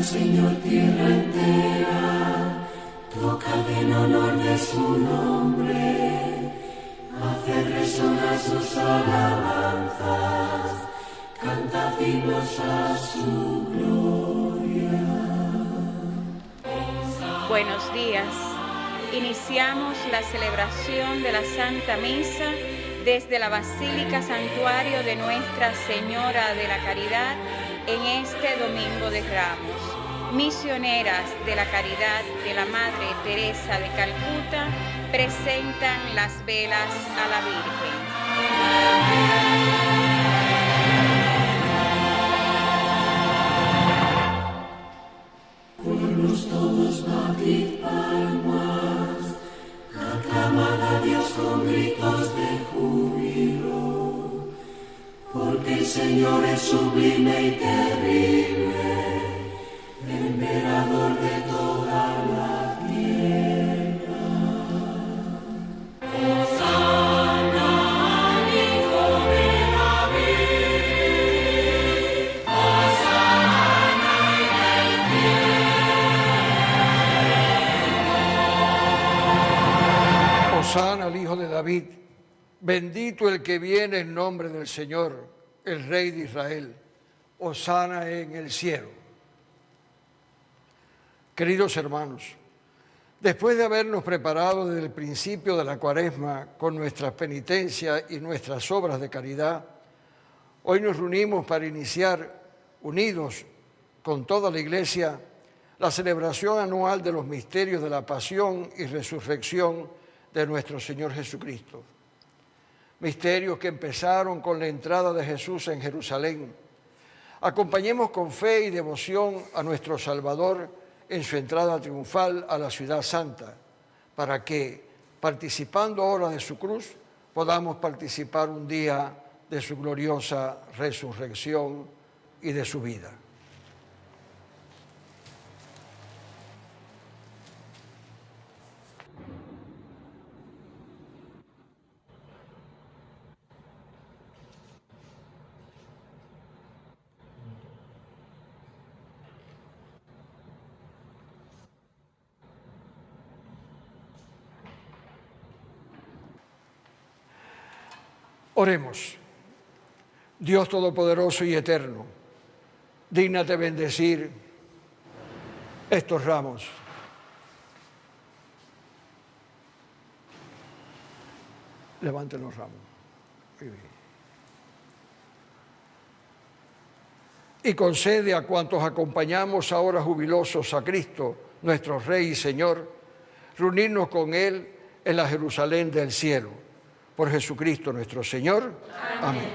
al Señor tierra entera, tocad en honor de su nombre, haced resonar sus alabanzas, cantad himnos a su gloria. Buenos días. Iniciamos la celebración de la Santa Misa desde la Basílica Santuario de Nuestra Señora de la Caridad en este Domingo de Ramos. Misioneras de la Caridad de la Madre Teresa de Calcuta presentan las velas a la Virgen. Pueblos todos, batid palmas, aclamad a Dios con gritos de júbilo, porque el Señor es sublime y terrible, emperador de toda la tierra. Hosana al Hijo de David, Hosana en el cielo. Hosana al Hijo de David, bendito el que viene en nombre del Señor, el Rey de Israel. Hosana en el cielo. Queridos hermanos, después de habernos preparado desde el principio de la Cuaresma con nuestras penitencias y nuestras obras de caridad, hoy nos reunimos para iniciar, unidos con toda la Iglesia, la celebración anual de los misterios de la pasión y resurrección de nuestro Señor Jesucristo. Misterios que empezaron con la entrada de Jesús en Jerusalén. Acompañemos con fe y devoción a nuestro Salvador en su entrada triunfal a la ciudad santa, para que, participando ahora de su cruz, podamos participar un día de su gloriosa resurrección y de su vida. Oremos. Dios Todopoderoso y Eterno, dígnate bendecir estos ramos. Levanten los ramos. Muy bien. Y concede a cuantos acompañamos ahora jubilosos a Cristo, nuestro Rey y Señor, reunirnos con Él en la Jerusalén del cielo. Por Jesucristo nuestro Señor. Amén. Amén.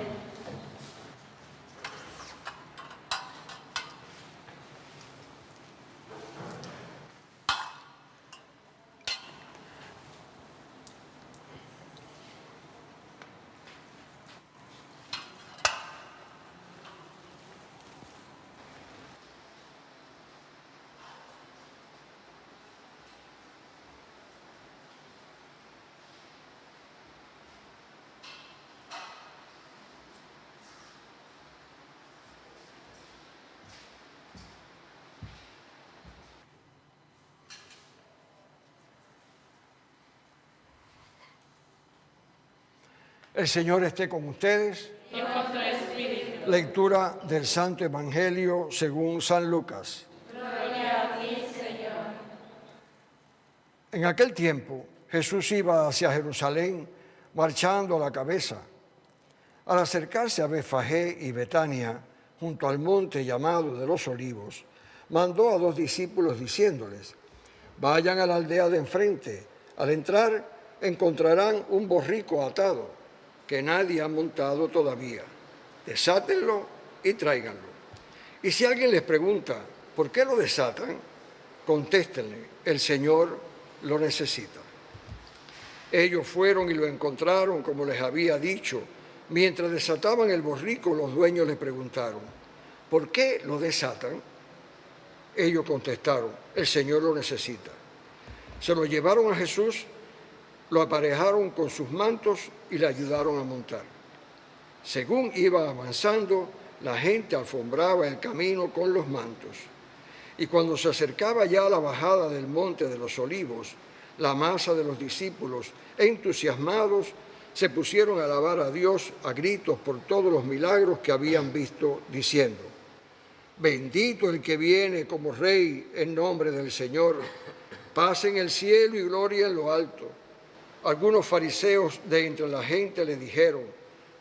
El Señor esté con ustedes. Y con tu espíritu. Lectura del Santo Evangelio según San Lucas. Gloria a ti, Señor. En aquel tiempo, Jesús iba hacia Jerusalén, marchando a la cabeza. Al acercarse a Betfagé y Betania, junto al monte llamado de los Olivos, mandó a 2 discípulos diciéndoles: vayan a la aldea de enfrente. Al entrar, encontrarán un borrico atado, que nadie ha montado todavía. Desátenlo y tráiganlo. Y si alguien les pregunta, ¿por qué lo desatan?, contéstenle, el Señor lo necesita. Ellos fueron y lo encontraron como les había dicho. Mientras desataban el borrico, los dueños le preguntaron, ¿por qué lo desatan? Ellos contestaron, el Señor lo necesita. Se lo llevaron a Jesús, lo aparejaron con sus mantos y le ayudaron a montar. Según iba avanzando, la gente alfombraba el camino con los mantos. Y cuando se acercaba ya a la bajada del monte de los olivos, la masa de los discípulos, entusiasmados, se pusieron a alabar a Dios a gritos por todos los milagros que habían visto, diciendo: bendito el que viene como Rey en nombre del Señor, paz en el cielo y gloria en lo alto. Algunos fariseos de entre la gente le dijeron: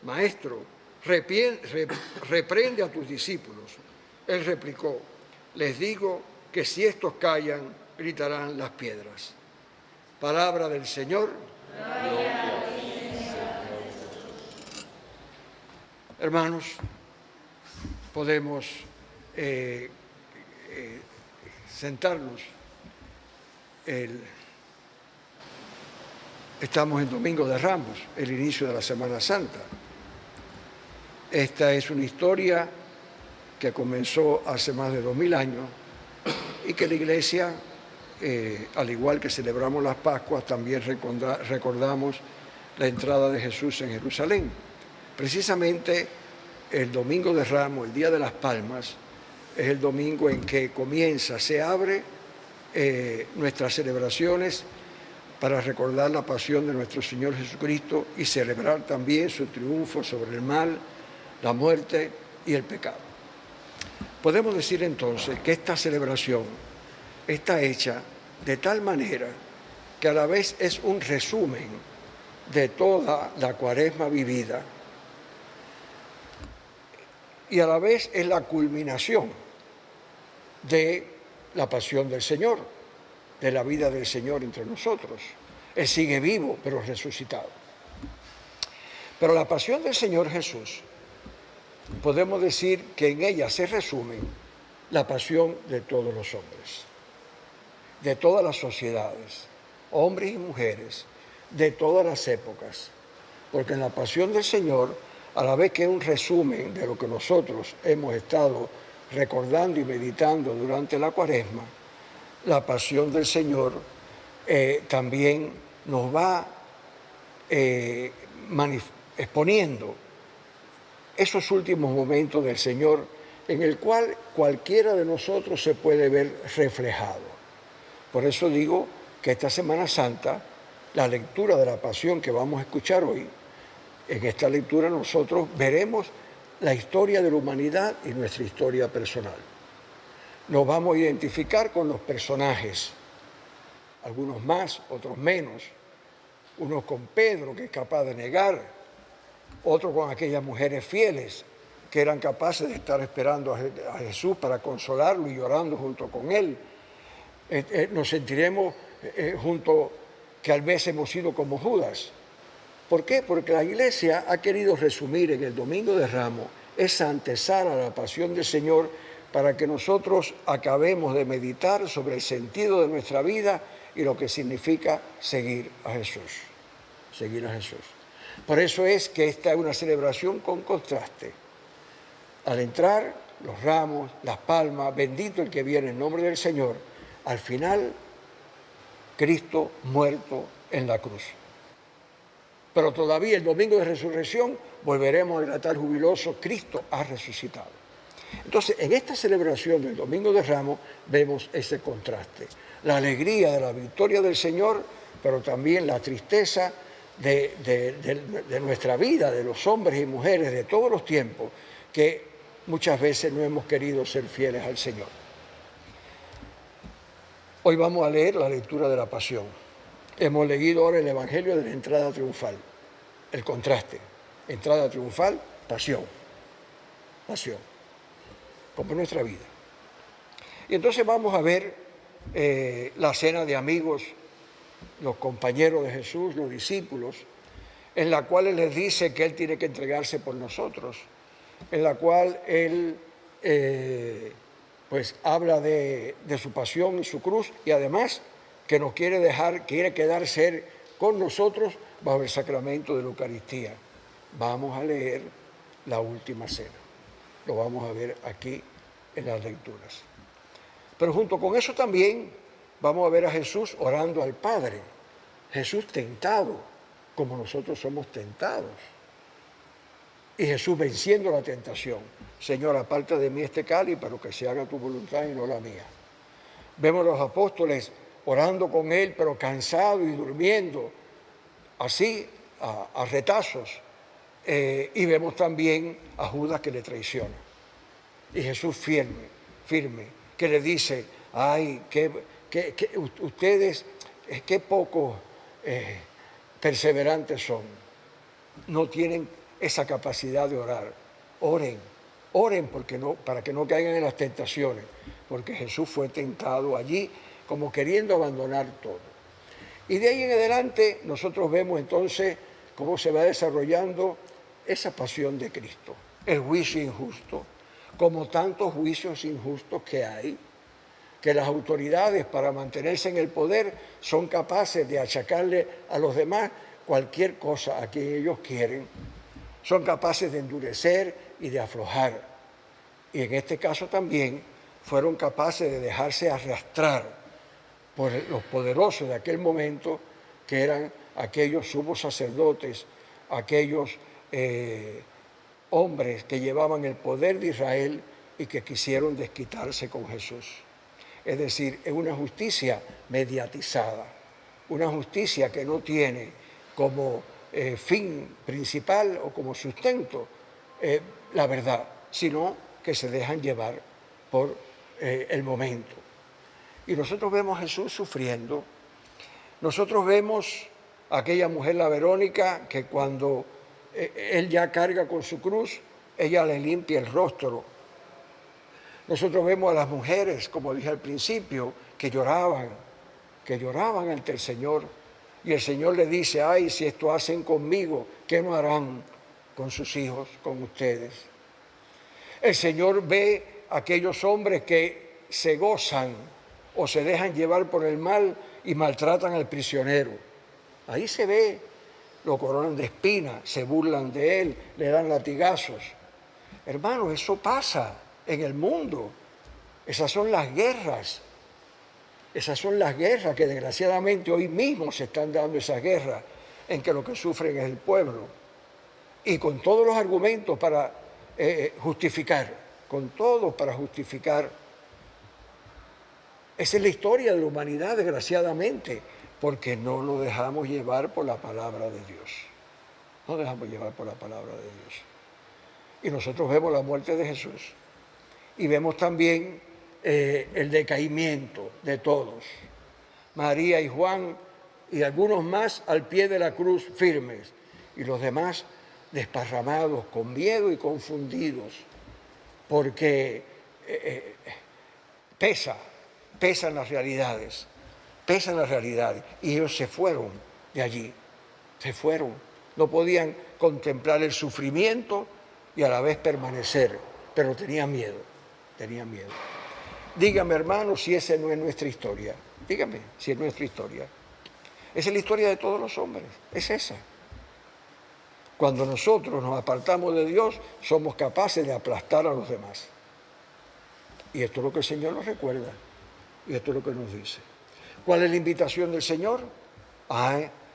Maestro, reprende a tus discípulos. Él replicó: les digo que si estos callan, gritarán las piedras. Palabra del Señor. Hermanos, podemos sentarnos. Estamos en Domingo de Ramos, el inicio de la Semana Santa. Esta es una historia que comenzó hace más de 2000 años y que la Iglesia, al igual que celebramos las Pascuas, también recordamos la entrada de Jesús en Jerusalén. Precisamente el Domingo de Ramos, el Día de las Palmas, es el domingo en que se abre nuestras celebraciones para recordar la pasión de nuestro Señor Jesucristo y celebrar también su triunfo sobre el mal, la muerte y el pecado. Podemos decir entonces que esta celebración está hecha de tal manera que a la vez es un resumen de toda la Cuaresma vivida y a la vez es la culminación de la pasión del Señor, de la vida del Señor entre nosotros. Él sigue vivo, pero resucitado. Pero la pasión del Señor Jesús, podemos decir que en ella se resume la pasión de todos los hombres, de todas las sociedades, hombres y mujeres, de todas las épocas. Porque en la pasión del Señor, a la vez que es un resumen de lo que nosotros hemos estado recordando y meditando durante la Cuaresma, la pasión del Señor también nos va exponiendo esos últimos momentos del Señor en el cual cualquiera de nosotros se puede ver reflejado. Por eso digo que esta Semana Santa, la lectura de la Pasión que vamos a escuchar hoy, en esta lectura nosotros veremos la historia de la humanidad y nuestra historia personal. Nos vamos a identificar con los personajes, algunos más, otros menos, unos con Pedro, que es capaz de negar, otros con aquellas mujeres fieles que eran capaces de estar esperando a Jesús para consolarlo y llorando junto con él. Nos sentiremos junto, que a veces hemos sido como Judas. ¿Por qué? Porque la Iglesia ha querido resumir en el Domingo de Ramos esa antesala a la pasión del Señor para que nosotros acabemos de meditar sobre el sentido de nuestra vida y lo que significa seguir a Jesús. Seguir a Jesús. Por eso es que esta es una celebración con contraste. Al entrar, los ramos, las palmas, bendito el que viene en nombre del Señor, al final, Cristo muerto en la cruz. Pero todavía el domingo de resurrección volveremos a gritar jubiloso: Cristo ha resucitado. Entonces, en esta celebración del Domingo de Ramos vemos ese contraste. La alegría de la victoria del Señor, pero también la tristeza de nuestra vida, de los hombres y mujeres de todos los tiempos, que muchas veces no hemos querido ser fieles al Señor. Hoy vamos a leer la lectura de la Pasión. Hemos leído ahora el Evangelio de la entrada triunfal, el contraste, entrada triunfal, pasión, pasión, como en nuestra vida. Y entonces vamos a ver la cena de amigos, los compañeros de Jesús, los discípulos, en la cual Él les dice que Él tiene que entregarse por nosotros, en la cual Él pues habla de su pasión y su cruz, y además que nos quiere quedarse con nosotros bajo el sacramento de la Eucaristía. Vamos a leer la última cena. Lo vamos a ver aquí en las lecturas. Pero junto con eso también vamos a ver a Jesús orando al Padre. Jesús tentado, como nosotros somos tentados. Y Jesús venciendo la tentación. Señor, aparta de mí este cáliz, pero que se haga tu voluntad y no la mía. Vemos a los apóstoles orando con él, pero cansados y durmiendo, así, a retazos. Y vemos también a Judas que le traiciona. Y Jesús firme, que le dice, ay, que ustedes, qué poco perseverantes son. No tienen esa capacidad de orar. Oren para que no caigan en las tentaciones, porque Jesús fue tentado allí como queriendo abandonar todo. Y de ahí en adelante nosotros vemos entonces cómo se va desarrollando esa pasión de Cristo, el juicio injusto, como tantos juicios injustos que hay, que las autoridades para mantenerse en el poder son capaces de achacarle a los demás cualquier cosa a que ellos quieren, son capaces de endurecer y de aflojar. Y en este caso también fueron capaces de dejarse arrastrar por los poderosos de aquel momento, que eran aquellos sumos sacerdotes, aquellos hombres que llevaban el poder de Israel y que quisieron desquitarse con Jesús. Es decir, es una justicia mediatizada, una justicia que no tiene como fin principal o como sustento la verdad, sino que se dejan llevar por el momento. Y nosotros vemos a Jesús sufriendo. Nosotros vemos a aquella mujer, la Verónica, que cuando él ya carga con su cruz, ella le limpia el rostro. Nosotros vemos a las mujeres, como dije al principio, que lloraban ante el Señor. Y el Señor le dice, ay, si esto hacen conmigo, ¿qué no harán con sus hijos, con ustedes? El Señor ve a aquellos hombres que se gozan o se dejan llevar por el mal y maltratan al prisionero. Ahí se ve, lo coronan de espinas, se burlan de él, le dan latigazos. Hermanos, eso pasa en el mundo. Esas son las guerras. Esas son las guerras que desgraciadamente hoy mismo se están dando, esas guerras en que lo que sufren es el pueblo. Y con todos los argumentos para justificar, con todo para justificar. Esa es la historia de la humanidad, desgraciadamente, porque no nos dejamos llevar por la palabra de Dios. No dejamos llevar por la palabra de Dios. Y nosotros vemos la muerte de Jesús y vemos también el decaimiento de todos. María y Juan y algunos más al pie de la cruz firmes y los demás desparramados con miedo y confundidos porque pesan las realidades y ellos se fueron de allí, no podían contemplar el sufrimiento y a la vez permanecer, pero tenían miedo. Dígame, hermano, si esa no es nuestra historia. Dígame si es nuestra historia. Esa es la historia de todos los hombres, es esa. Cuando nosotros nos apartamos de Dios, somos capaces de aplastar a los demás. Y esto es lo que el Señor nos recuerda, y esto es lo que nos dice. ¿Cuál es la invitación del Señor?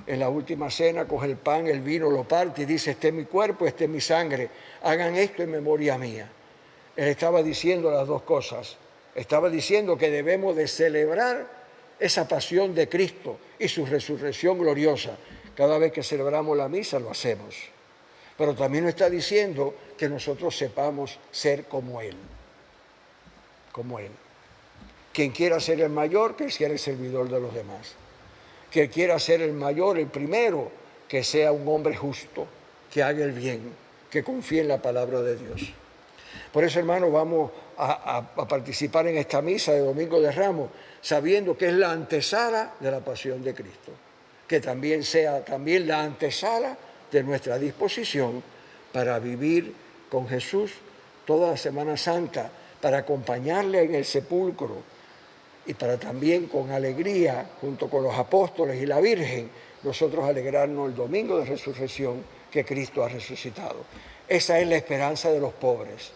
En la última cena coge el pan, el vino, lo parte y dice, este es mi cuerpo, este es mi sangre, hagan esto en memoria mía. Él estaba diciendo las dos cosas. Estaba diciendo que debemos de celebrar esa pasión de Cristo y su resurrección gloriosa. Cada vez que celebramos la misa lo hacemos. Pero también nos está diciendo que nosotros sepamos ser como Él. Como Él. Quien quiera ser el mayor, que sea el servidor de los demás. Quien quiera ser el mayor, el primero, que sea un hombre justo, que haga el bien, que confíe en la palabra de Dios. Por eso, hermanos, vamos a participar en esta misa de Domingo de Ramos, sabiendo que es la antesala de la pasión de Cristo. Que también sea también la antesala de nuestra disposición para vivir con Jesús toda la Semana Santa, para acompañarle en el sepulcro y para también con alegría, junto con los apóstoles y la Virgen, nosotros alegrarnos el domingo de resurrección que Cristo ha resucitado. Esa es la esperanza de los pobres,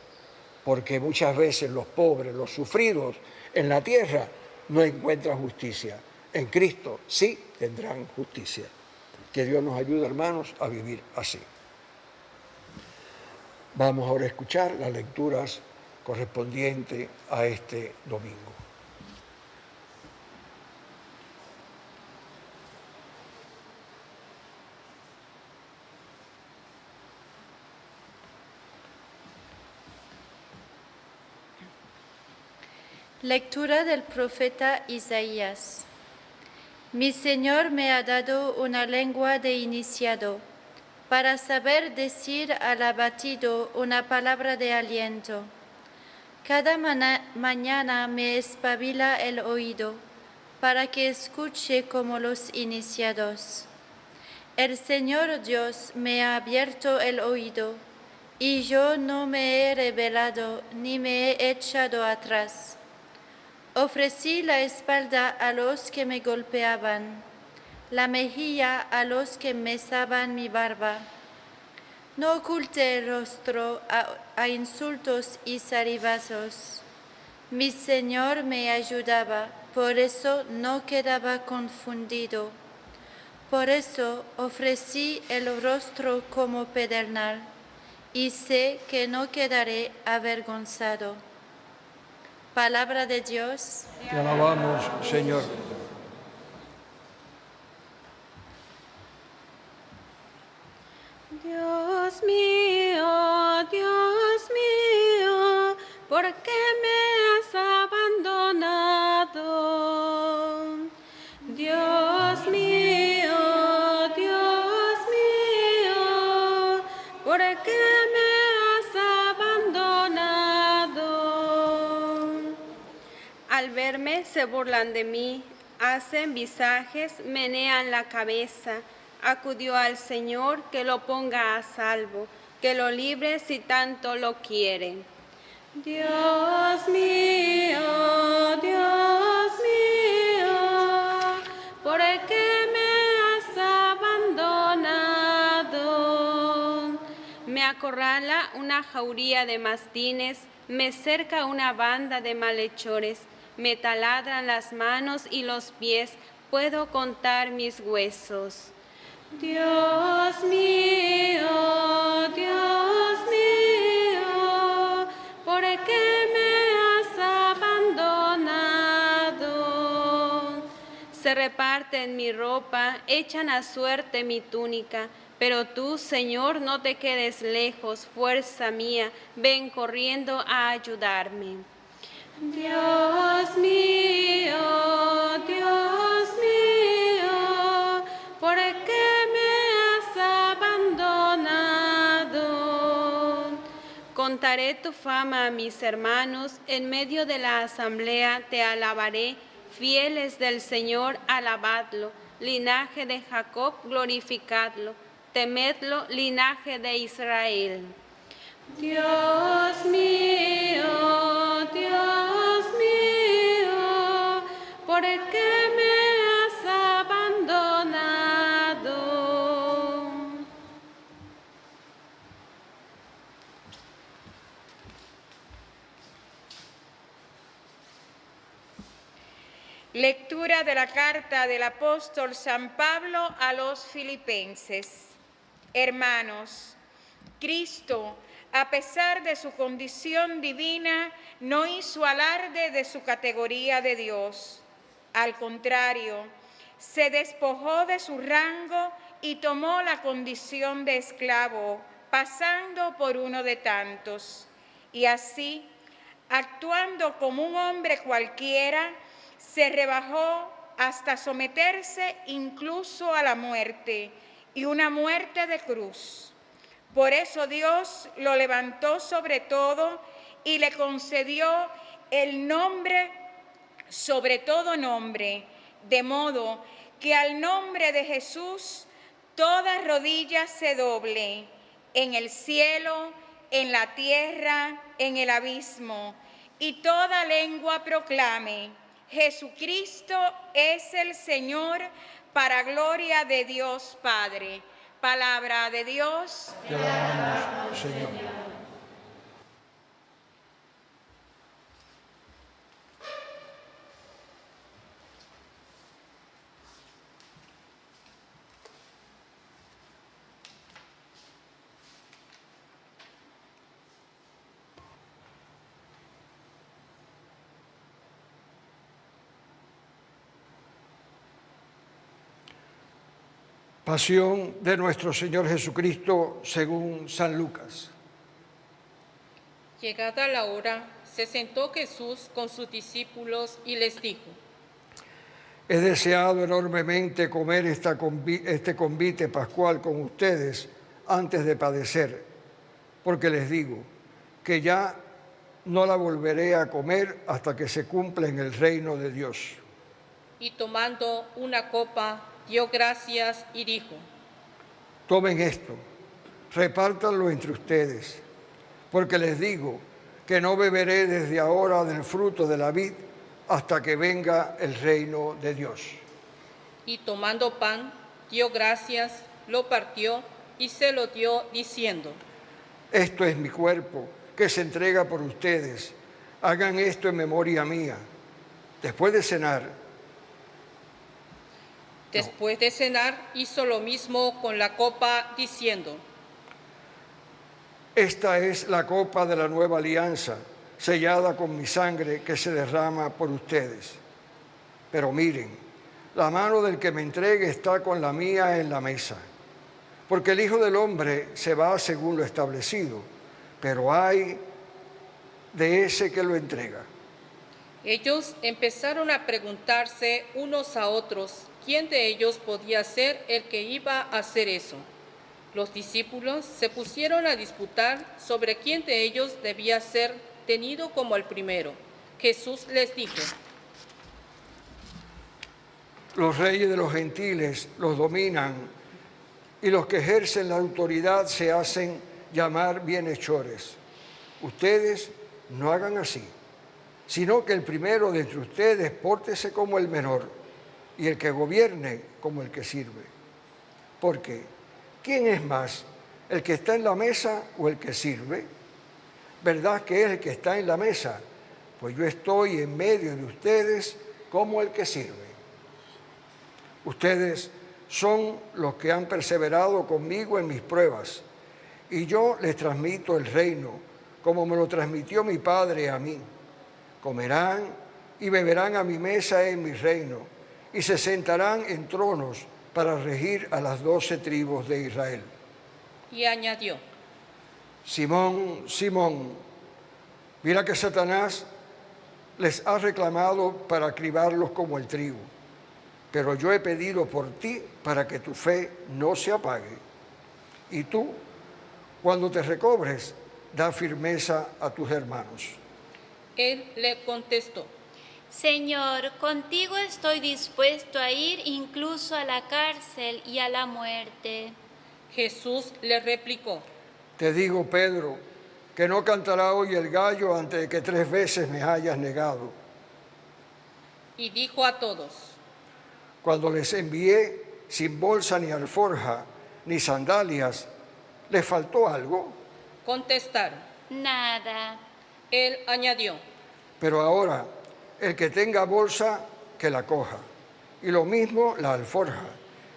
porque muchas veces los pobres, los sufridos en la tierra, no encuentran justicia. En Cristo sí tendrán justicia. Que Dios nos ayude, hermanos, a vivir así. Vamos ahora a escuchar las lecturas correspondientes a este domingo. Lectura del profeta Isaías. Mi Señor me ha dado una lengua de iniciado, para saber decir al abatido una palabra de aliento. Cada mañana me espabila el oído, para que escuche como los iniciados. El Señor Dios me ha abierto el oído, y yo no me he rebelado ni me he echado atrás. Ofrecí la espalda a los que me golpeaban, la mejilla a los que mesaban mi barba. No oculté el rostro a insultos y zaribazos. Mi Señor me ayudaba, por eso no quedaba confundido. Por eso ofrecí el rostro como pedernal, y sé que no quedaré avergonzado. Palabra de Dios. Te alabamos, Señor. Dios mío, ¿por qué me has abandonado? Dios mío, ¿por qué me has abandonado? Al verme se burlan de mí, hacen visajes, menean la cabeza. Acudió al Señor que lo ponga a salvo, que lo libre si tanto lo quiere. Dios mío, ¿por qué me has abandonado? Me acorrala una jauría de mastines, me cerca una banda de malhechores, me taladran las manos y los pies, puedo contar mis huesos. Dios mío, ¿por qué me has abandonado? Se reparten mi ropa, echan a suerte mi túnica, pero tú, Señor, no te quedes lejos, fuerza mía, ven corriendo a ayudarme. Dios mío, ¿por qué me has abandonado? Contaré tu fama a mis hermanos, en medio de la asamblea te alabaré, fieles del Señor, alabadlo, linaje de Jacob, glorificadlo, temedlo, linaje de Israel. Dios mío, ¿por qué me has abandonado? Lectura de la carta del apóstol San Pablo a los Filipenses. Hermanos, Cristo, a pesar de su condición divina, no hizo alarde de su categoría de Dios. Al contrario, se despojó de su rango y tomó la condición de esclavo, pasando por uno de tantos. Y así, actuando como un hombre cualquiera, se rebajó hasta someterse incluso a la muerte, y una muerte de cruz. Por eso Dios lo levantó sobre todo y le concedió el nombre sobre todo nombre, de modo que al nombre de Jesús toda rodilla se doble, en el cielo, en la tierra, en el abismo, y toda lengua proclame: Jesucristo es el Señor, para gloria de Dios Padre. Palabra de Dios. Te alabamos, Señor. Pasión de nuestro Señor Jesucristo según San Lucas. Llegada la hora, se sentó Jesús con sus discípulos y les dijo: He deseado enormemente comer este convite pascual con ustedes antes de padecer, porque les digo que ya no la volveré a comer hasta que se cumpla en el reino de Dios. Y tomando una copa, dio gracias y dijo: Tomen esto, repártanlo entre ustedes, porque les digo que no beberé desde ahora del fruto de la vid hasta que venga el reino de Dios. Y tomando pan, dio gracias, lo partió y se lo dio diciendo: Esto es mi cuerpo, que se entrega por ustedes. Hagan esto en memoria mía. Después de cenar, hizo lo mismo con la copa, diciendo: Esta es la copa de la nueva alianza, sellada con mi sangre que se derrama por ustedes. Pero miren, la mano del que me entregue está con la mía en la mesa. Porque el Hijo del Hombre se va según lo establecido, pero ay de ese que lo entrega. Ellos empezaron a preguntarse unos a otros quién de ellos podía ser el que iba a hacer eso. Los discípulos se pusieron a disputar sobre quién de ellos debía ser tenido como el primero. Jesús les dijo: Los reyes de los gentiles los dominan y los que ejercen la autoridad se hacen llamar bienhechores. Ustedes no hagan así, sino que el primero de entre ustedes pórtese como el menor y el que gobierne como el que sirve. Porque, ¿quién es más, el que está en la mesa o el que sirve? ¿Verdad que es el que está en la mesa? Pues yo estoy en medio de ustedes como el que sirve. Ustedes son los que han perseverado conmigo en mis pruebas, y yo les transmito el reino, como me lo transmitió mi Padre a mí. Comerán y beberán a mi mesa en mi reino, y se sentarán en tronos para regir a las 12 tribus de Israel. Y añadió: Simón, Simón, mira que Satanás les ha reclamado para cribarlos como el trigo, pero yo he pedido por ti para que tu fe no se apague. Y tú, cuando te recobres, da firmeza a tus hermanos. Él le contestó: Señor, contigo estoy dispuesto a ir incluso a la cárcel y a la muerte. Jesús le replicó: Te digo, Pedro, que no cantará hoy el gallo antes de que 3 veces me hayas negado. Y dijo a todos: Cuando les envié sin bolsa ni alforja ni sandalias, ¿les faltó algo? Contestaron: Nada. Él añadió: Pero ahora, el que tenga bolsa, que la coja, y lo mismo la alforja.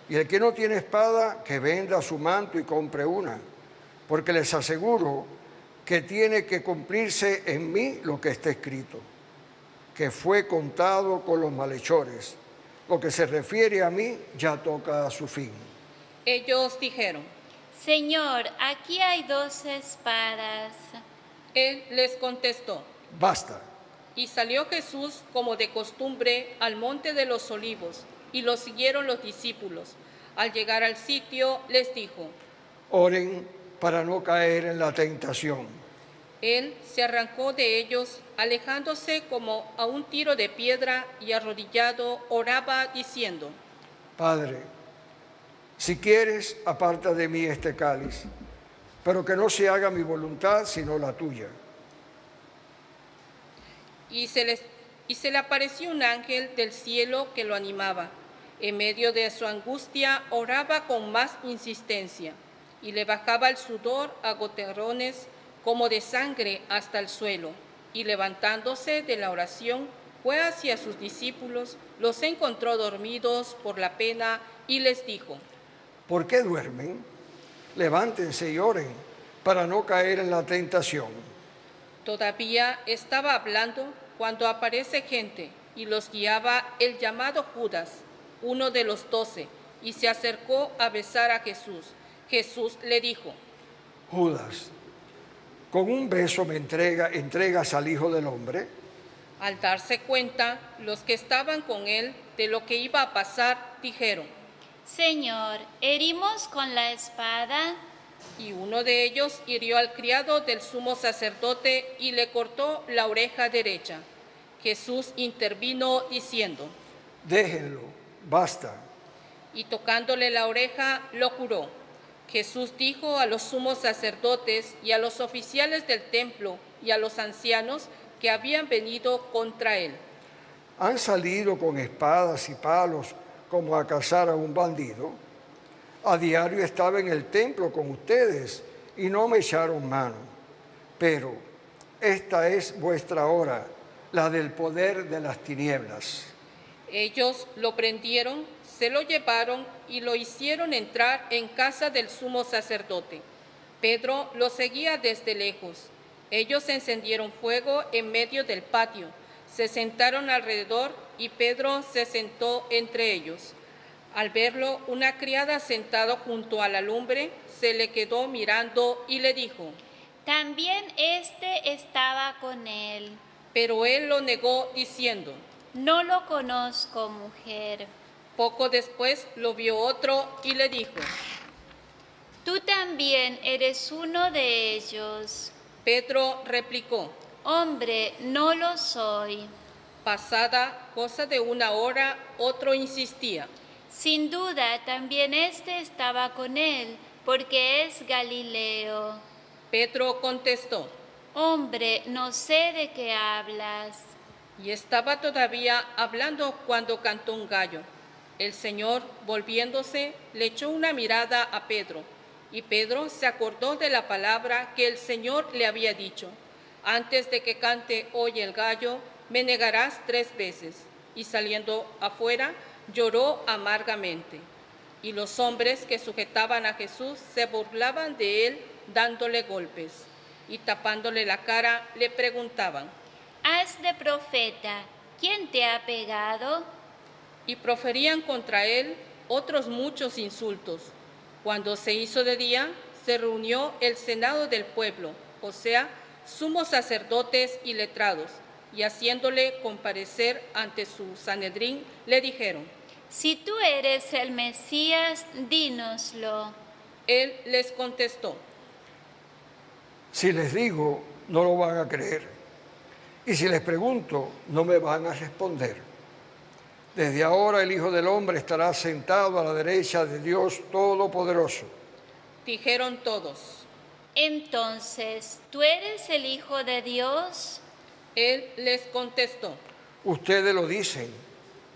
Y el que no tiene espada, que venda su manto y compre una, porque les aseguro que tiene que cumplirse en mí lo que está escrito, que fue contado con los malhechores. Lo que se refiere a mí ya toca a su fin. Ellos dijeron: Señor, aquí hay 2 espadas. Él les contestó: Basta. Y salió Jesús como de costumbre al monte de los olivos, y lo siguieron los discípulos. Al llegar al sitio, les dijo: Oren para no caer en la tentación. Él se arrancó de ellos, alejándose como a un tiro de piedra, y arrodillado oraba diciendo: Padre, si quieres, aparta de mí este cáliz, pero que no se haga mi voluntad sino la tuya. Y se le apareció un ángel del cielo que lo animaba. En medio de su angustia oraba con más insistencia, y le bajaba el sudor a goterones como de sangre hasta el suelo. Y levantándose de la oración, fue hacia sus discípulos, los encontró dormidos por la pena y les dijo: ¿Por qué duermen? Levántense y oren para no caer en la tentación. Todavía estaba hablando cuando aparece gente y los guiaba el llamado Judas, uno de los 12, y se acercó a besar a Jesús. Jesús le dijo: Judas, con un beso me entregas al Hijo del Hombre. Al darse cuenta, los que estaban con él de lo que iba a pasar, dijeron, Señor, ¿herimos con la espada? y uno de ellos hirió al criado del sumo sacerdote y le cortó la oreja derecha. Jesús intervino diciendo, Déjenlo, basta. y tocándole la oreja, lo curó. Jesús dijo a los sumos sacerdotes y a los oficiales del templo y a los ancianos que habían venido contra él, ¿Han salido con espadas y palos como a cazar a un bandido? A diario estaba en el templo con ustedes y no me echaron mano. Pero esta es vuestra hora, la del poder de las tinieblas. ellos lo prendieron, se lo llevaron y lo hicieron entrar en casa del sumo sacerdote. Pedro lo seguía desde lejos. Ellos encendieron fuego en medio del patio, se sentaron alrededor y Pedro se sentó entre ellos. Al verlo, una criada sentada junto a la lumbre se le quedó mirando y le dijo, También este estaba con él. pero él lo negó diciendo, No lo conozco, mujer. poco después lo vio otro y le dijo, Tú también eres uno de ellos. Pedro replicó, Hombre, no lo soy. pasada cosa de una hora, otro insistía, Sin duda, también este estaba con él, porque es Galileo. Pedro contestó, Hombre, no sé de qué hablas. y estaba todavía hablando cuando cantó un gallo. El Señor, volviéndose, le echó una mirada a Pedro, y Pedro se acordó de la palabra que el Señor le había dicho, antes de que cante hoy el gallo, me negarás 3 veces. Y saliendo afuera, lloró amargamente. Y los hombres que sujetaban a Jesús se burlaban de él, dándole golpes. Y tapándole la cara, le preguntaban, Haz de profeta, ¿quién te ha pegado? y proferían contra él otros muchos insultos. Cuando se hizo de día, se reunió el senado del pueblo, o sea, sumos sacerdotes y letrados, y haciéndole comparecer ante su Sanedrín, le dijeron, Si tú eres el Mesías, dínoslo. él les contestó, Si les digo, no lo van a creer. Y si les pregunto, no me van a responder. Desde ahora el Hijo del Hombre estará sentado a la derecha de Dios Todopoderoso. dijeron todos. Entonces, ¿tú eres el Hijo de Dios? Él les contestó. Ustedes lo dicen,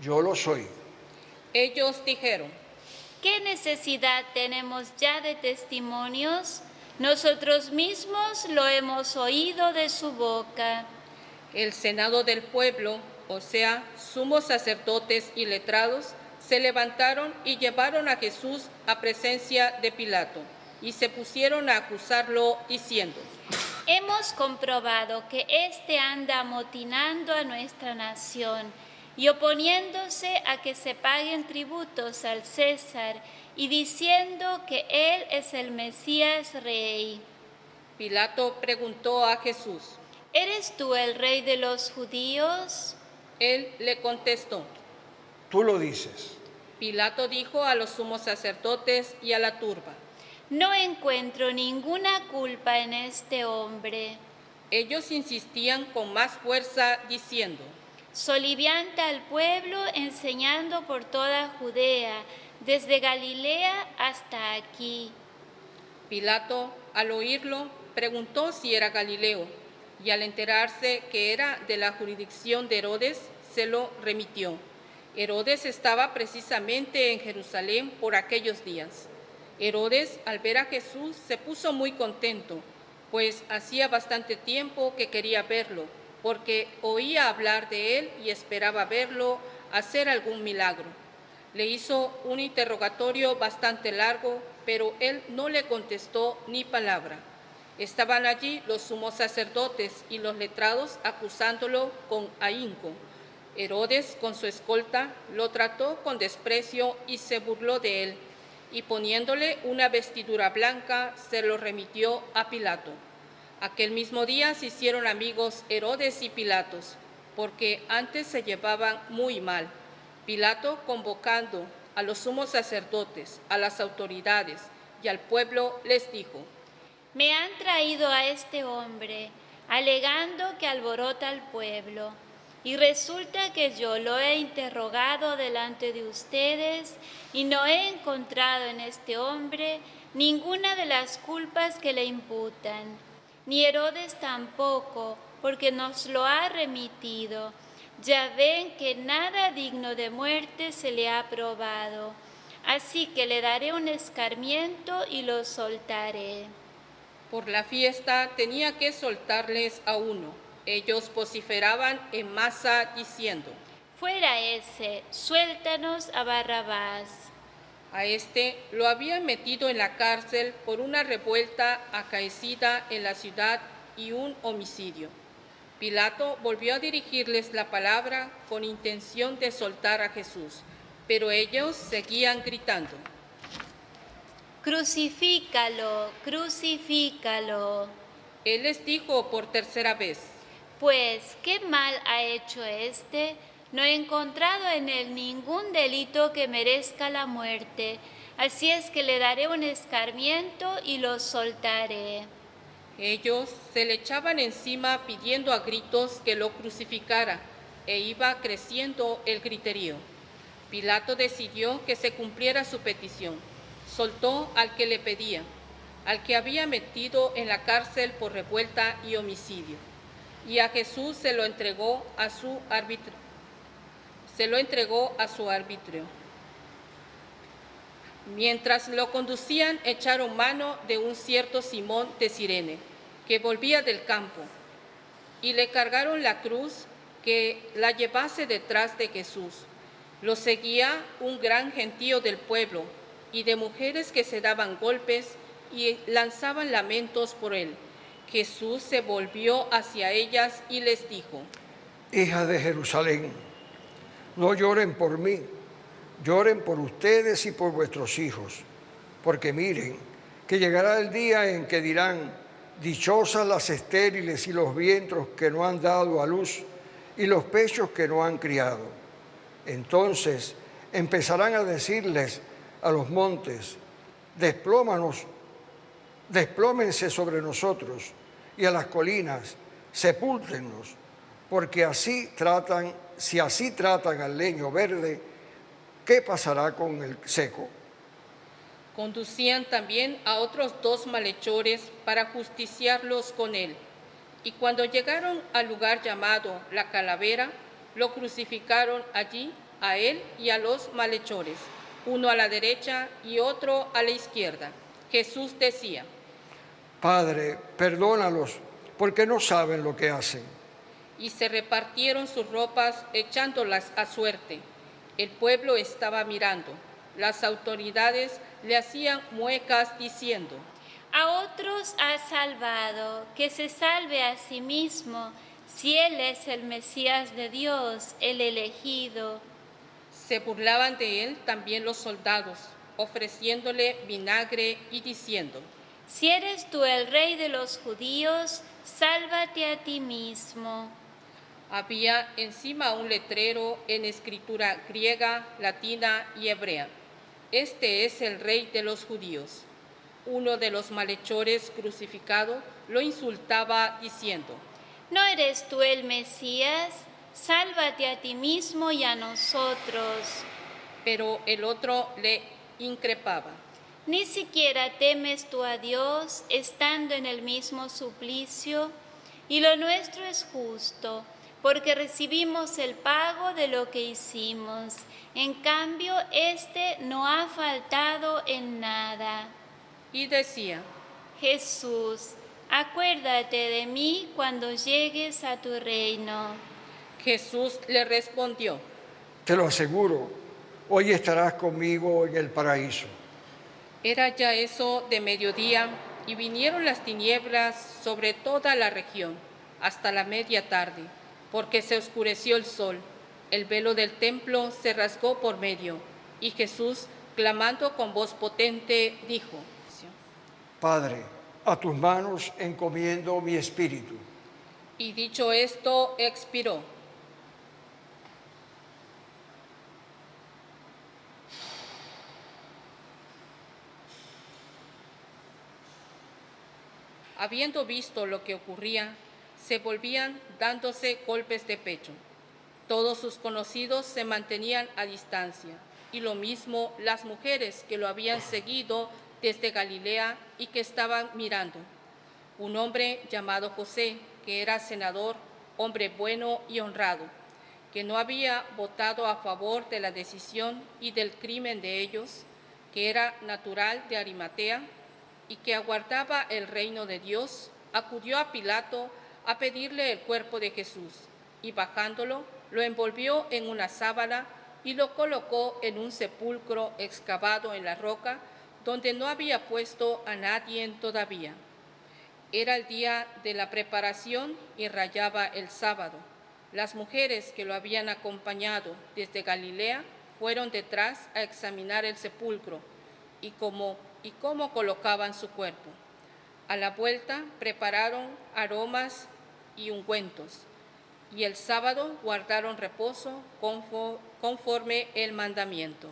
yo lo soy. Ellos dijeron, ¿Qué necesidad tenemos ya de testimonios? Nosotros mismos lo hemos oído de su boca. el senado del pueblo, o sea, sumos sacerdotes y letrados, se levantaron y llevaron a Jesús a presencia de Pilato, y se pusieron a acusarlo diciendo, Hemos comprobado que éste anda amotinando a nuestra nación y oponiéndose a que se paguen tributos al César y diciendo que él es el Mesías rey. Pilato preguntó a Jesús. ¿Eres tú el rey de los judíos? Él le contestó. Tú lo dices. Pilato dijo a los sumos sacerdotes y a la turba. No encuentro ninguna culpa en este hombre. Ellos insistían con más fuerza diciendo, Solivianta al pueblo enseñando por toda Judea, desde Galilea hasta aquí. Pilato, al oírlo, preguntó si era Galileo, y al enterarse que era de la jurisdicción de Herodes, se lo remitió. Herodes estaba precisamente en Jerusalén por aquellos días. Herodes, al ver a Jesús, se puso muy contento, pues hacía bastante tiempo que quería verlo, porque oía hablar de él y esperaba verlo hacer algún milagro. Le hizo un interrogatorio bastante largo, pero él no le contestó ni palabra. Estaban allí los sumos sacerdotes y los letrados acusándolo con ahínco. Herodes, con su escolta, lo trató con desprecio y se burló de él, y poniéndole una vestidura blanca, se lo remitió a Pilato. Aquel mismo día se hicieron amigos Herodes y Pilatos, porque antes se llevaban muy mal. Pilato, convocando a los sumos sacerdotes, a las autoridades y al pueblo, les dijo: Me han traído a este hombre, alegando que alborota al pueblo. Y resulta que yo lo he interrogado delante de ustedes y no he encontrado en este hombre ninguna de las culpas que le imputan, ni Herodes tampoco, porque nos lo ha remitido. Ya ven que nada digno de muerte se le ha probado. Así que le daré un escarmiento y lo soltaré. Por la fiesta tenía que soltarles a uno. Ellos vociferaban en masa diciendo: Fuera ese, suéltanos a Barrabás. A este lo habían metido en la cárcel por una revuelta acaecida en la ciudad y un homicidio. Pilato volvió a dirigirles la palabra con intención de soltar a Jesús, pero ellos seguían gritando: Crucifícalo, crucifícalo. Él les dijo por tercera vez: Pues, ¿qué mal ha hecho este? No he encontrado en él ningún delito que merezca la muerte. Así es que le daré un escarmiento y lo soltaré. Ellos se le echaban encima pidiendo a gritos que lo crucificara, e iba creciendo el griterío. Pilato decidió que se cumpliera su petición. Soltó al que le pedía, al que había metido en la cárcel por revuelta y homicidio. Y a Jesús se lo entregó a su arbitrio. Mientras lo conducían, echaron mano de un cierto Simón de Cirene, que volvía del campo, y le cargaron la cruz que la llevase detrás de Jesús. Lo seguía un gran gentío del pueblo y de mujeres que se daban golpes y lanzaban lamentos por él. Jesús se volvió hacia ellas y les dijo: Hijas de Jerusalén, no lloren por mí, lloren por ustedes y por vuestros hijos, porque miren que llegará el día en que dirán: dichosas las estériles y los vientres que no han dado a luz y los pechos que no han criado. Entonces empezarán a decirles a los montes: desplómense sobre nosotros, y a las colinas: sepúltennos, porque si así tratan al leño verde, ¿qué pasará con el seco? Conducían también a otros 2 malhechores para justiciarlos con él. Y cuando llegaron al lugar llamado La Calavera, lo crucificaron allí, a él y a los malhechores, uno a la derecha y otro a la izquierda. Jesús decía: Padre, perdónalos, porque no saben lo que hacen. Y se repartieron sus ropas echándolas a suerte. El pueblo estaba mirando. Las autoridades le hacían muecas diciendo: A otros ha salvado, que se salve a sí mismo, si él es el Mesías de Dios, el elegido. Se burlaban de él también los soldados, ofreciéndole vinagre y diciendo: Si eres tú el rey de los judíos, sálvate a ti mismo. Había encima un letrero en escritura griega, latina y hebrea: Este es el rey de los judíos. Uno de los malhechores crucificado lo insultaba diciendo: ¿No eres tú el Mesías? Sálvate a ti mismo y a nosotros. Pero el otro le increpaba: ¿Ni siquiera temes tú a Dios, estando en el mismo suplicio? Y lo nuestro es justo, porque recibimos el pago de lo que hicimos. En cambio, este no ha faltado en nada. Y decía: Jesús, acuérdate de mí cuando llegues a tu reino. Jesús le respondió: Te lo aseguro, hoy estarás conmigo en el paraíso. Era ya eso de mediodía, y vinieron las tinieblas sobre toda la región, hasta la media tarde, porque se oscureció el sol. El velo del templo se rasgó por medio, y Jesús, clamando con voz potente, dijo: Padre, A tus manos encomiendo mi espíritu. Y dicho esto, expiró. Habiendo visto lo que ocurría, se volvían dándose golpes de pecho. Todos sus conocidos se mantenían a distancia, y lo mismo las mujeres que lo habían seguido desde Galilea y que estaban mirando. Un hombre llamado José, que era senador, hombre bueno y honrado, que no había votado a favor de la decisión y del crimen de ellos, que era natural de Arimatea y que aguardaba el reino de Dios, acudió a Pilato a pedirle el cuerpo de Jesús, y bajándolo, lo envolvió en una sábana y lo colocó en un sepulcro excavado en la roca, donde no había puesto a nadie todavía. Era el día de la preparación y rayaba el sábado. Las mujeres que lo habían acompañado desde Galilea fueron detrás a examinar el sepulcro y cómo colocaban su cuerpo. A la vuelta prepararon aromas y ungüentos, y el sábado guardaron reposo conforme el mandamiento.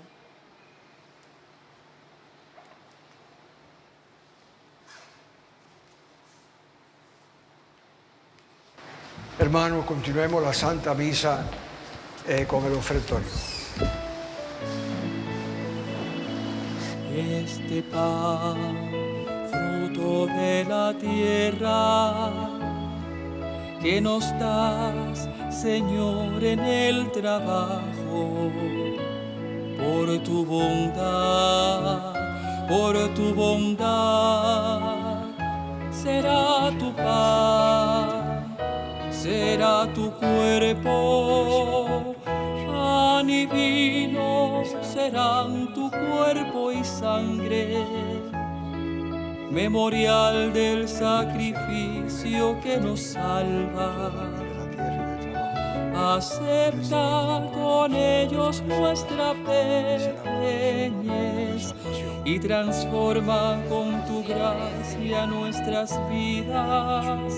Hermanos, continuemos la Santa Misa con el ofertorio. Este pan, fruto de la tierra, que nos das, Señor, en el trabajo, por tu bondad, será tu pan, será tu cuerpo, pan y vino serán tu cuerpo y sangre, memorial del sacrificio que nos salva. Acepta con ellos nuestra pequeñez y transforma con tu gracia nuestras vidas.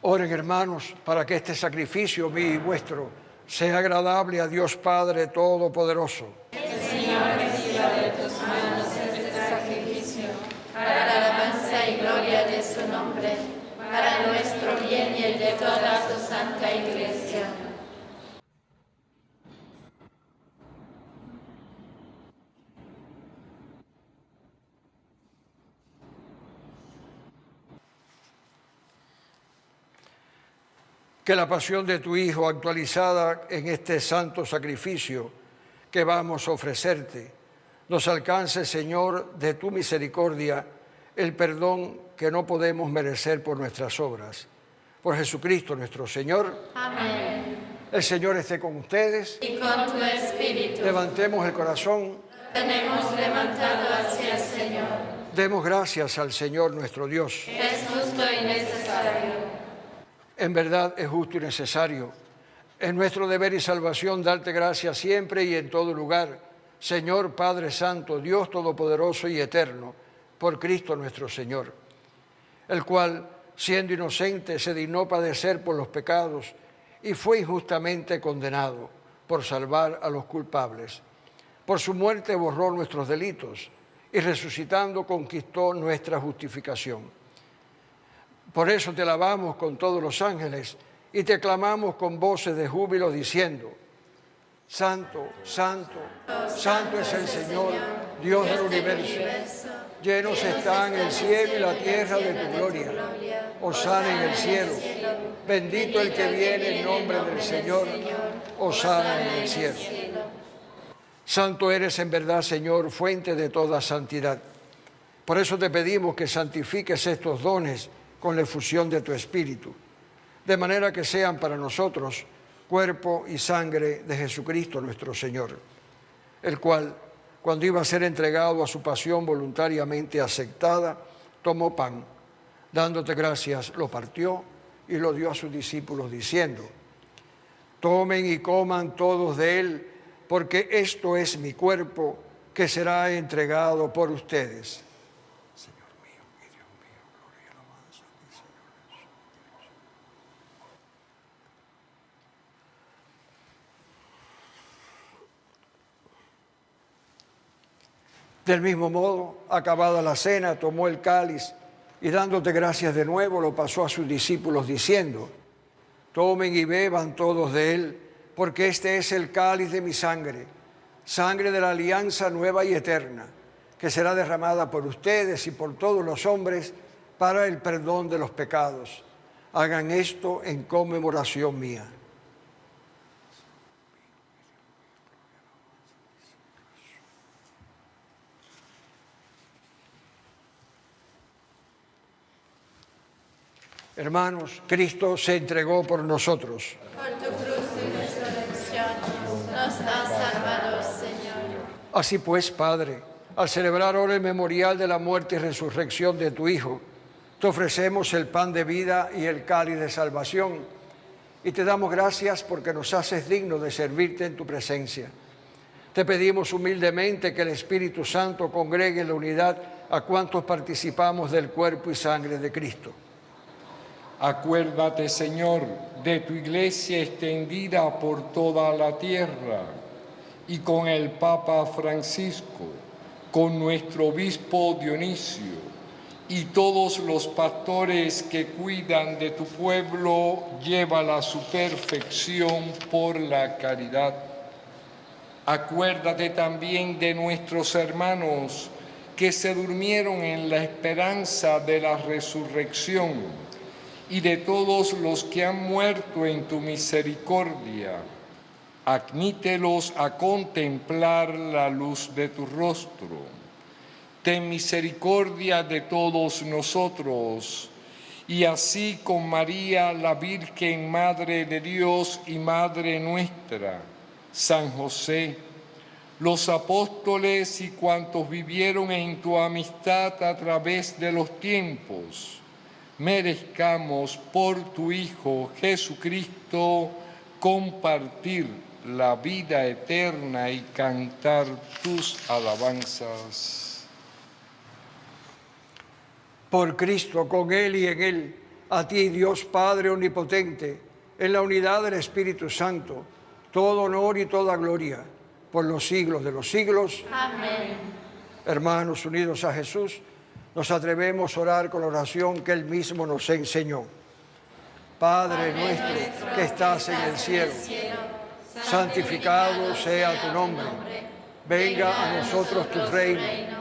Oren, hermanos, para que este sacrificio mío y vuestro sea agradable a Dios Padre Todopoderoso. El Señor reciba de tus manos este sacrificio para la alabanza y gloria de su nombre, para nuestro bien y el de toda su santa Iglesia. Que la pasión de tu Hijo, actualizada en este santo sacrificio que vamos a ofrecerte, nos alcance, Señor, de tu misericordia, el perdón que no podemos merecer por nuestras obras. Por Jesucristo nuestro Señor. Amén. El Señor esté con ustedes. Y con tu espíritu. Levantemos el corazón. Tenemos levantado hacia el Señor. Demos gracias al Señor nuestro Dios. Es justo y necesario. En verdad es justo y necesario. Es nuestro deber y salvación darte gracias siempre y en todo lugar, Señor Padre Santo, Dios Todopoderoso y Eterno, por Cristo nuestro Señor, el cual, siendo inocente, se dignó padecer por los pecados y fue injustamente condenado por salvar a los culpables. Por su muerte borró nuestros delitos y resucitando conquistó nuestra justificación. Por eso te alabamos con todos los ángeles y te clamamos con voces de júbilo diciendo: Santo, Santo, Santo es el Señor, Dios del universo. Llenos están el cielo y la tierra de tu gloria. Hosana en el cielo. Bendito el que viene en nombre del Señor. Hosana en el cielo. Santo eres en verdad, Señor, fuente de toda santidad. Por eso te pedimos que santifiques estos dones con la efusión de tu Espíritu, de manera que sean para nosotros cuerpo y sangre de Jesucristo nuestro Señor. el cual, cuando iba a ser entregado a su pasión voluntariamente aceptada, tomó pan, dándote gracias, lo partió y lo dio a sus discípulos, diciendo: tomen y coman todos de él, porque esto es mi cuerpo, que será entregado por ustedes. Señor mío y Dios mío, gloria y alabanza a ti, Señor Jesús. Del mismo modo, acabada la cena, tomó el cáliz y dándote gracias de nuevo, lo pasó a sus discípulos diciendo: tomen y beban todos de él, porque este es el cáliz de mi sangre, sangre de la alianza nueva y eterna, que será derramada por ustedes y por todos los hombres para el perdón de los pecados. Hagan esto en conmemoración mía. Hermanos, Cristo se entregó por nosotros. Por tu cruz y resurrección, nos has salvado, Señor. Así pues, Padre, al celebrar ahora el memorial de la muerte y resurrección de tu Hijo, te ofrecemos el pan de vida y el cáliz de salvación, y te damos gracias porque nos haces dignos de servirte en tu presencia. Te pedimos humildemente que el Espíritu Santo congregue en la unidad a cuantos participamos del cuerpo y sangre de Cristo. Acuérdate, Señor, de tu iglesia extendida por toda la tierra y con el Papa Francisco, con nuestro obispo Dionisio y todos los pastores que cuidan de tu pueblo, llévala a su perfección por la caridad. Acuérdate también de nuestros hermanos que se durmieron en la esperanza de la resurrección, y de todos los que han muerto en tu misericordia. Admítelos a contemplar la luz de tu rostro. Ten misericordia de todos nosotros, y así con María, la Virgen Madre de Dios y Madre nuestra, San José, los apóstoles y cuantos vivieron en tu amistad a través de los tiempos, merezcamos por tu Hijo Jesucristo compartir la vida eterna y cantar tus alabanzas. Por Cristo, con Él y en Él, a ti, Dios Padre Omnipotente, en la unidad del Espíritu Santo, todo honor y toda gloria, por los siglos de los siglos. Amén. Hermanos unidos a Jesús, nos atrevemos a orar con la oración que Él mismo nos enseñó. Padre nuestro que estás en el cielo, santificado sea tu nombre. Venga a nosotros tu reino.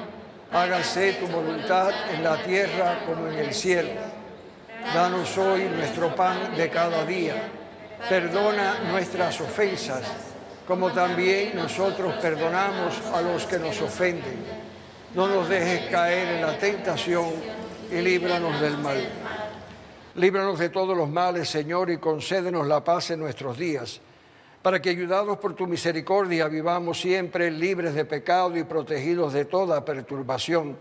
Hágase tu voluntad en la tierra como en el cielo. Danos hoy nuestro pan de cada día. Perdona nuestras ofensas, como también nosotros perdonamos a los que nos ofenden. No nos dejes caer en la tentación y líbranos del mal. Líbranos de todos los males, Señor, y concédenos la paz en nuestros días, para que, ayudados por tu misericordia, vivamos siempre libres de pecado y protegidos de toda perturbación,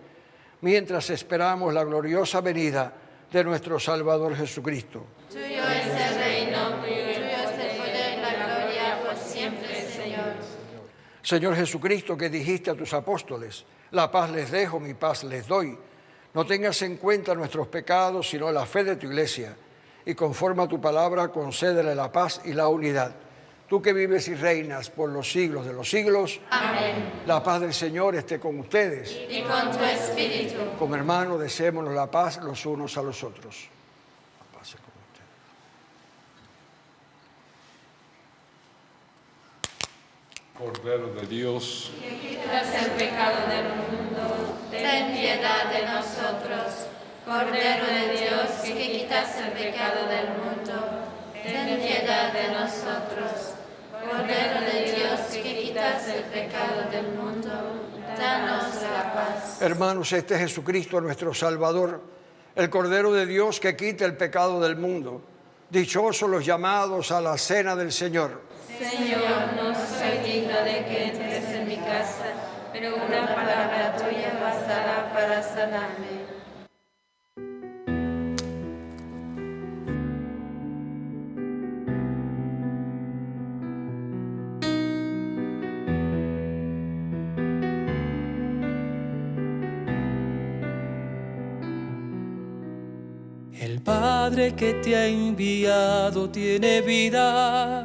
mientras esperamos la gloriosa venida de nuestro Salvador Jesucristo. Tuyo es el reino, tuyo es el poder y la gloria por siempre, Señor. Señor Jesucristo, que dijiste a tus apóstoles: la paz les dejo, mi paz les doy. No tengas en cuenta nuestros pecados, sino la fe de tu iglesia. Y conforme a tu palabra, concédele la paz y la unidad. Tú que vives y reinas por los siglos de los siglos. Amén. La paz del Señor esté con ustedes. Y con tu espíritu. Como hermanos, deseémonos la paz los unos a los otros. La paz sea con ustedes. Cordero de Dios, Que quitas el pecado del mundo, ten piedad de nosotros. Cordero de Dios, que quitas el pecado del mundo, ten piedad de nosotros. Cordero de Dios, que quitas el pecado del mundo, danos la paz. Hermanos, este es Jesucristo nuestro Salvador, el Cordero de Dios que quita el pecado del mundo. Dichosos los llamados a la cena del Señor. Señor, no soy digno de que entres en mi casa, pero una palabra tuya bastará para sanarme. El Padre que te ha enviado tiene vida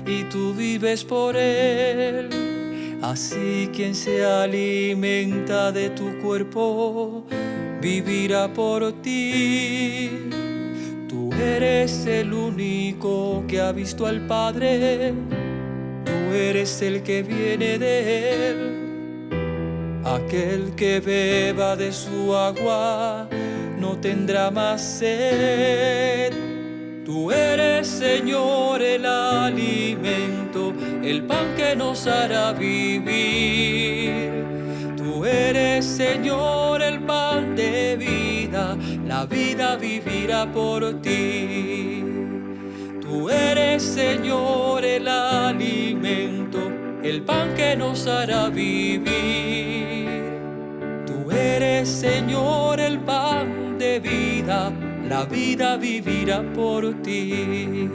y tú vives por Él. Así quien se alimenta de tu cuerpo vivirá por ti. Tú eres el único que ha visto al Padre. Tú eres el que viene de Él. Aquel que beba de su agua no tendrá más sed. Tú eres, Señor, el alimento, el pan que nos hará vivir. Tú eres, Señor, el pan de vida, la vida vivirá por ti. Tú eres, Señor, el alimento, el pan que nos hará vivir. Tú eres, Señor, el pan de vida, la vida vivirá por ti.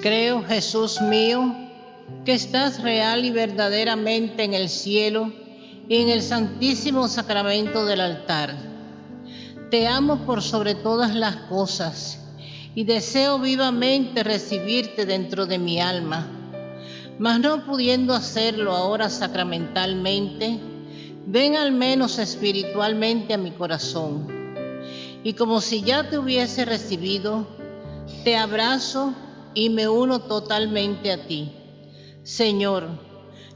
Creo, Jesús mío, que estás real y verdaderamente en el cielo y en el santísimo sacramento del altar. Te amo por sobre todas las cosas y deseo vivamente recibirte dentro de mi alma, mas no pudiendo hacerlo ahora sacramentalmente, ven al menos espiritualmente a mi corazón. Y como si ya te hubiese recibido, te abrazo y me uno totalmente a ti. Señor,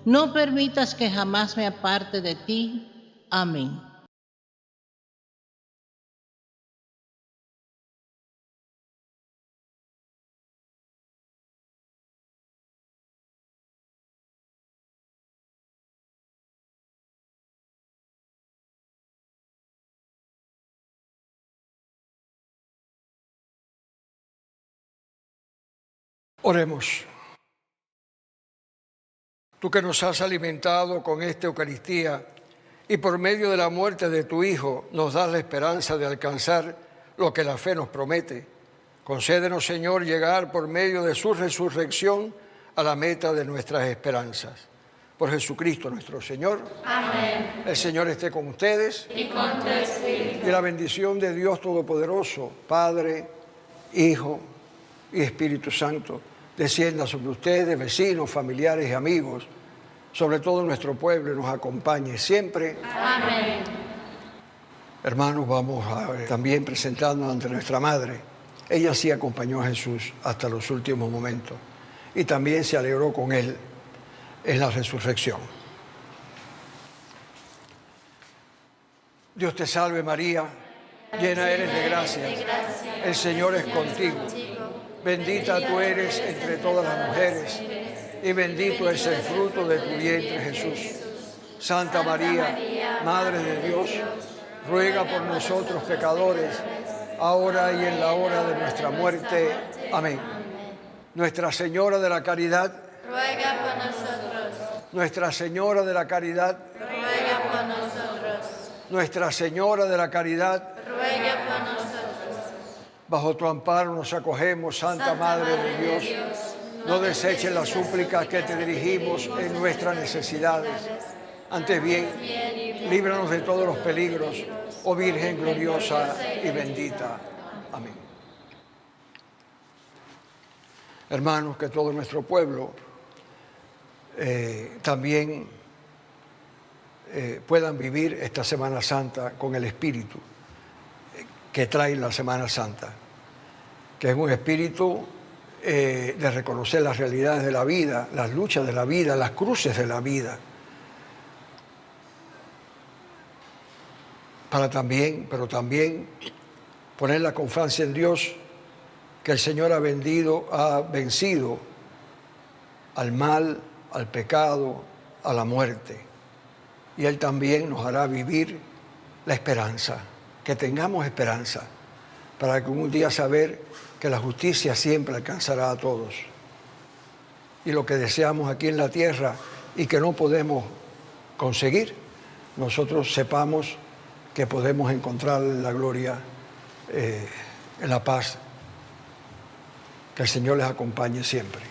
no permitas que jamás me aparte de ti. Amén. Oremos. Tú que nos has alimentado con esta Eucaristía y por medio de la muerte de tu Hijo nos das la esperanza de alcanzar lo que la fe nos promete. Concédenos, Señor, llegar por medio de su resurrección a la meta de nuestras esperanzas. Por Jesucristo nuestro Señor. Amén. El Señor esté con ustedes. Y con tu espíritu. Y la bendición de Dios Todopoderoso, Padre, Hijo y Espíritu Santo, descienda sobre ustedes, vecinos, familiares y amigos, sobre todo nuestro pueblo, y nos acompañe siempre. Amén. Hermanos, vamos a también presentarnos ante nuestra Madre. Ella sí acompañó a Jesús hasta los últimos momentos y también se alegró con Él en la resurrección. Dios te salve María, llena eres de gracia, el Señor es contigo. Bendita tú eres entre todas las mujeres y bendito es el fruto de tu vientre, Jesús. Santa María, Madre de Dios, ruega por nosotros pecadores, ahora y en la hora de nuestra muerte. Amén. Nuestra Señora de la Caridad, Ruega por nosotros. Nuestra Señora de la Caridad, Ruega por nosotros. Nuestra Señora de la Caridad, Ruega por nosotros. bajo tu amparo nos acogemos, Santa Madre de Dios. No deseches las súplicas que te dirigimos en nuestras necesidades. Antes bien, líbranos de todos los peligros, oh Virgen gloriosa y bendita. Amén. Hermanos, que todo nuestro pueblo también puedan vivir esta Semana Santa con el espíritu que trae la Semana Santa. que es un espíritu de reconocer las realidades de la vida, las luchas de la vida, las cruces de la vida. Pero también poner la confianza en Dios, que el Señor ha vencido al mal, al pecado, a la muerte. Y Él también nos hará vivir la esperanza, que tengamos esperanza, para que un día saber que la justicia siempre alcanzará a todos. Y lo que deseamos aquí en la tierra y que no podemos conseguir, nosotros sepamos que podemos encontrar la gloria en la paz. Que el Señor les acompañe siempre.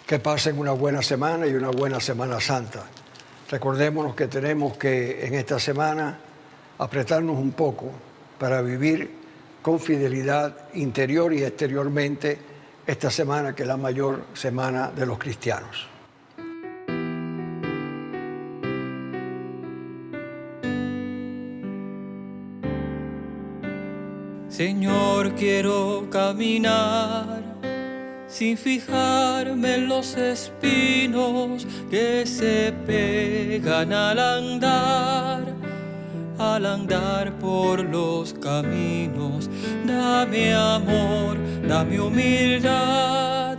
Que pasen una buena semana y una buena Semana Santa. Recordémonos que tenemos que en esta semana apretarnos un poco para vivir con fidelidad interior y exteriormente esta semana, que es la mayor semana de los cristianos. Señor, quiero caminar sin fijarme en los espinos que se pegan al andar por los caminos. Dame amor, dame humildad,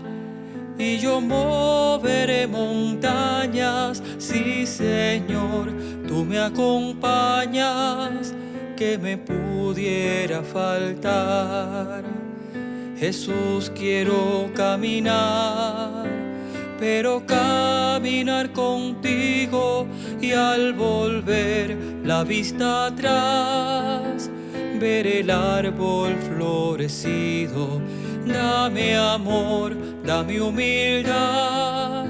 y yo moveré montañas. Sí, Señor, tú me acompañas, que me pudiera faltar. Jesús, quiero caminar, pero caminar contigo, y al volver la vista atrás, ver el árbol florecido. Dame amor, dame humildad,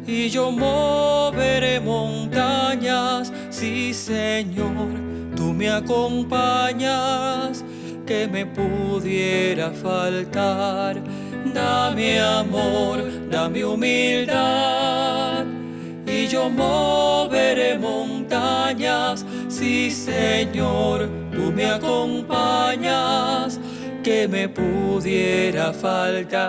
y yo moveré montañas. Sí, Señor, tú me acompañas, que me pudiera faltar. Dame amor, dame humildad, y yo moveré montañas. Sí, Señor, tú me acompañas, que me pudiera faltar.